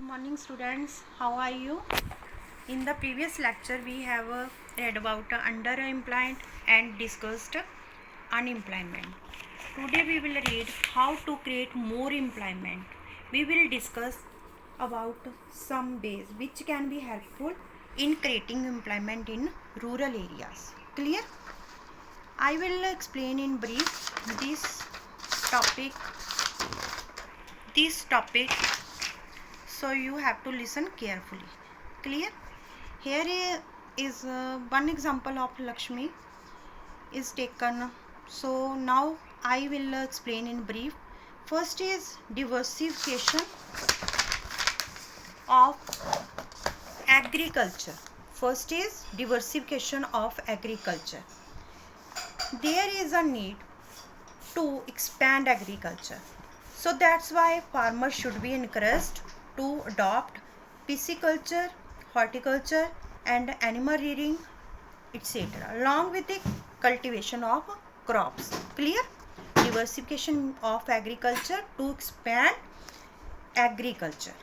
morning students, how are you? In the previous lecture we have read about underemployment and discussed unemployment. Today we will read how to create more employment. We will discuss about some ways which can be helpful in creating employment in rural areas. Clear? I will explain in brief topic this topic, so you have to listen carefully. Clear? Here is one example of Lakshmi is taken. So now I will explain in brief. First is diversification of agriculture. First is diversification of agriculture. There is a need to expand agriculture. So that's why farmers should be encouraged to adopt pisciculture, horticulture and animal rearing, etc. along with the cultivation of crops. Clear? Diversification of agriculture to expand agriculture.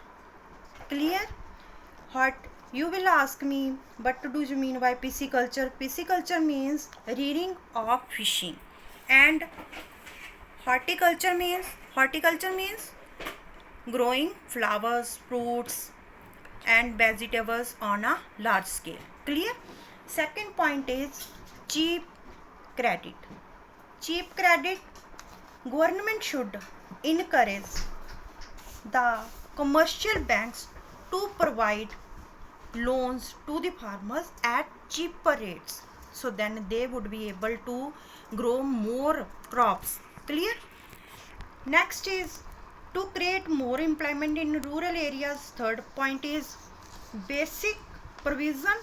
Clear? What you will ask me, what do you mean by pisciculture? Pisciculture means rearing of fishing, and horticulture means growing flowers, fruits and vegetables on a large scale. Clear? Second point is cheap credit. Cheap credit, government should encourage the commercial banks to provide loans to the farmers at cheaper rates, so then they would be able to grow more crops. Clear? Next is to create more employment in rural areas. Third point is basic provision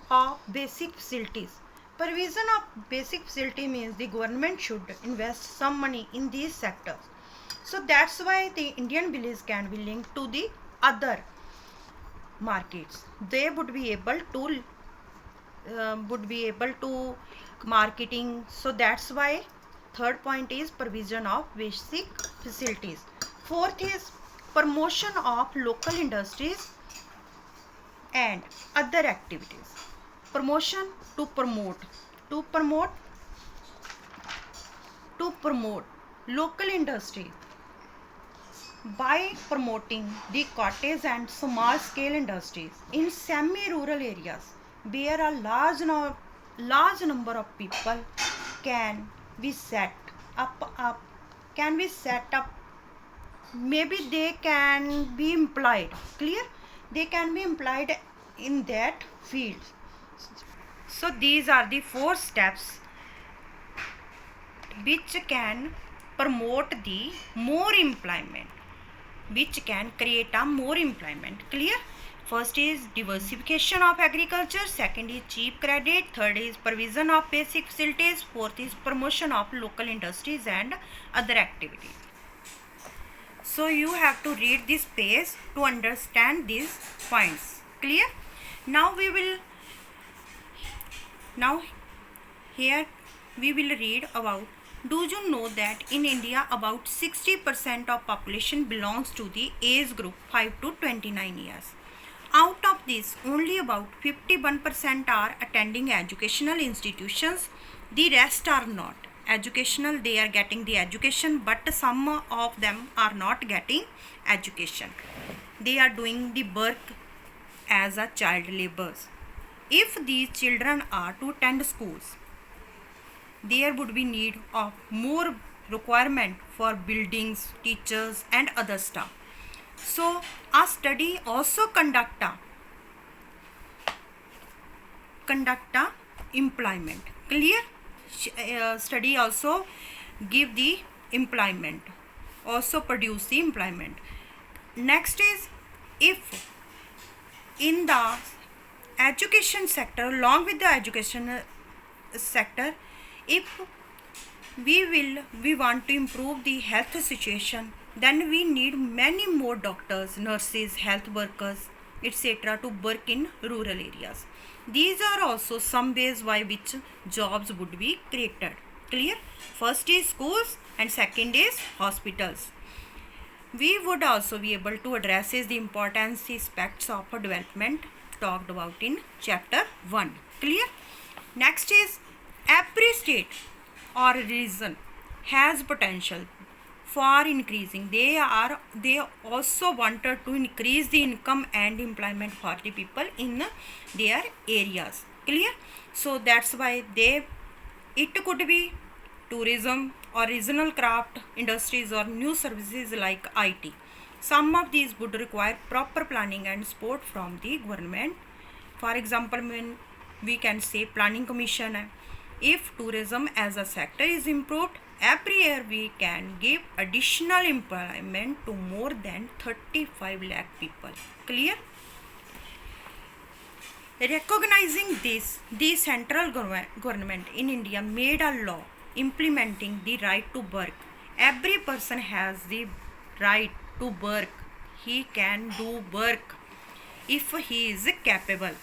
of basic facilities. Provision of basic facility means the government should invest some money in these sectors. So that's why the Indian village can be linked to the other markets. They would be able to marketing. So that's why third point is provision of basic facilities. Fourth is promotion of local industries and other activities. Promotion, to promote local industry by promoting the cottage and small scale industries in semi rural areas where a large number of people can be set up maybe they can be employed. Clear? They can be employed in that field. So these are the 4 steps which can promote the more employment, which can create a more employment. Clear? First is diversification of agriculture, second is cheap credit, third is provision of basic facilities, fourth is promotion of local industries and other activities. So you have to read this page to understand these points. Clear? Now here we will read about, do you know that in India about 60% of population belongs to the age group 5 to 29 years. Out of this, only about 51% are attending educational institutions. The rest are not educational. They are getting the education, but some of them are not getting education. They are doing the work as a child laborers. If these children are to attend schools, there would be need of more requirement for buildings, teachers and other stuff. So a study also conduct a employment. Clear? Study also give the employment, also produce the employment. Next is, if in the education sector, along with the education sector, if we want to improve the health situation, then we need many more doctors, nurses, health workers, etc. to work in rural areas. These are also some ways by which jobs would be created. Clear? First is schools and second is hospitals. We would also be able to address the importance aspects of development talked about in chapter 1. Clear? Next is every state or region has potential for increasing. They also wanted to increase the income and employment for the people in their areas. Clear? So that's why it could be tourism or regional craft industries or new services like IT. Some of these would require proper planning and support from the government. For example, when we can say planning commission, if tourism as a sector is improved, every year we can give additional employment to more than 35 lakh people. Clear? Recognizing this, the central government in India made a law implementing the right to work. Every person has the right to work. He can do work if he is capable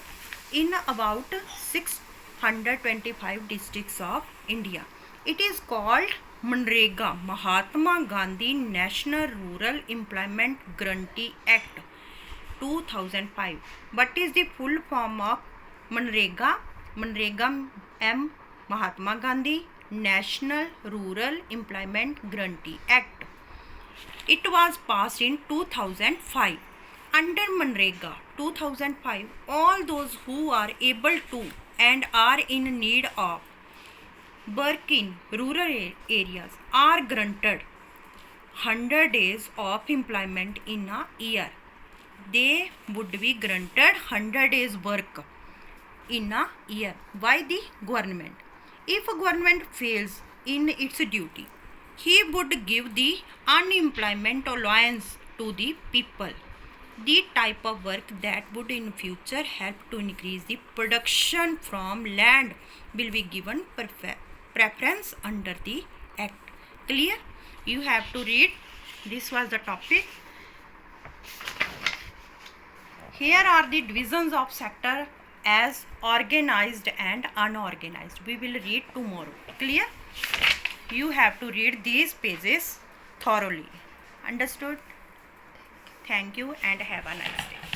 in about 625 districts of India. It is called MNREGA, Mahatma Gandhi National Rural Employment Guarantee Act 2005. What is the full form of MNREGA? MNREGA M. Mahatma Gandhi National Rural Employment Guarantee Act. It was passed in 2005. Under MNREGA 2005, all those who are able to and are in need of work in rural areas are granted 100 days of employment in a year. They would be granted 100 days work in a year by the government. If a government fails in its duty, he would give the unemployment allowance to the people. The type of work that would in future help to increase the production from land will be given preference under the act. Clear? You have to read. This was the topic. Here are the divisions of sector as organized and unorganized. We will read tomorrow. Clear? You have to read these pages thoroughly. Understood? Thank you and have a nice day.